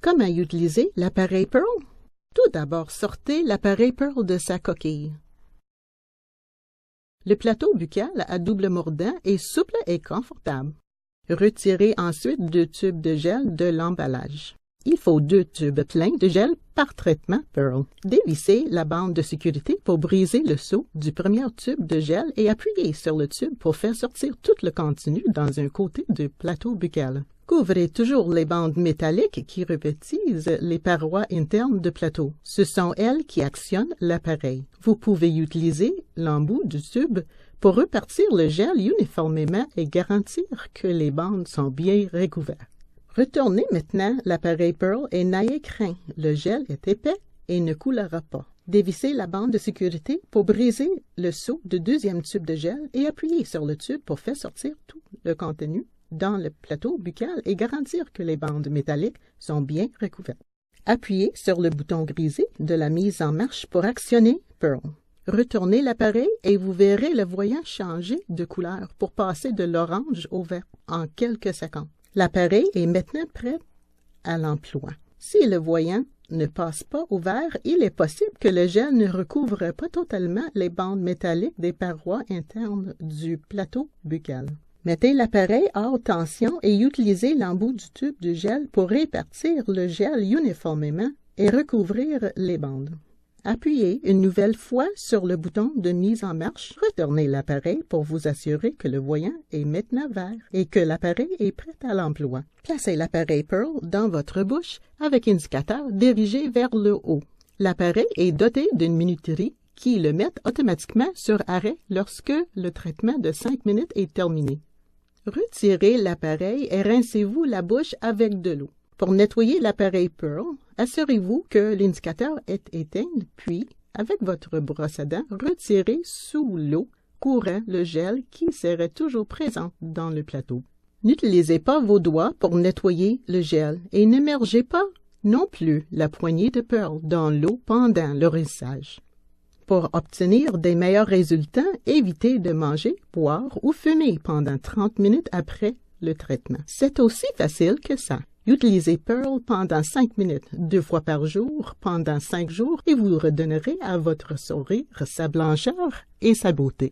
Comment utiliser l'appareil Pearl? Tout d'abord, sortez l'appareil Pearl de sa coquille. Le plateau buccal à double mordant est souple et confortable. Retirez ensuite 2 tubes de gel de l'emballage. Il faut 2 tubes pleins de gel par traitement Pearl. Dévissez la bande de sécurité pour briser le seau du premier tube de gel et appuyez sur le tube pour faire sortir tout le contenu dans un côté du plateau buccal. Couvrez toujours les bandes métalliques qui revêtissent les parois internes du plateau. Ce sont elles qui actionnent l'appareil. Vous pouvez utiliser l'embout du tube pour repartir le gel uniformément et garantir que les bandes sont bien recouvertes. Retournez maintenant l'appareil Pearl et n'ayez craint, le gel est épais et ne coulera pas. Dévissez la bande de sécurité pour briser le seau du deuxième tube de gel et appuyez sur le tube pour faire sortir tout le contenu dans le plateau buccal et garantir que les bandes métalliques sont bien recouvertes. Appuyez sur le bouton grisé de la mise en marche pour actionner Pearl. Retournez l'appareil et vous verrez le voyant changer de couleur pour passer de l'orange au vert en quelques secondes. L'appareil est maintenant prêt à l'emploi. Si le voyant ne passe pas au vert, il est possible que le gel ne recouvre pas totalement les bandes métalliques des parois internes du plateau buccal. Mettez l'appareil à haute tension et utilisez l'embout du tube de gel pour répartir le gel uniformément et recouvrir les bandes. Appuyez une nouvelle fois sur le bouton de mise en marche. Retournez l'appareil pour vous assurer que le voyant est maintenant vert et que l'appareil est prêt à l'emploi. Placez l'appareil Pearl dans votre bouche avec indicateur dirigé vers le haut. L'appareil est doté d'une minuterie qui le met automatiquement sur arrêt lorsque le traitement de 5 minutes est terminé. Retirez l'appareil et rincez-vous la bouche avec de l'eau. Pour nettoyer l'appareil Pearl, assurez-vous que l'indicateur est éteint, puis, avec votre brosse à dents, retirez sous l'eau courant le gel qui serait toujours présent dans le plateau. N'utilisez pas vos doigts pour nettoyer le gel et n'immergez pas non plus la poignée de Pearl dans l'eau pendant le rinçage. Pour obtenir des meilleurs résultats, évitez de manger, boire ou fumer pendant 30 minutes après le traitement. C'est aussi facile que ça. Utilisez Pearl pendant 5 minutes, 2 fois par jour, pendant 5 jours, et vous redonnerez à votre sourire sa blancheur et sa beauté.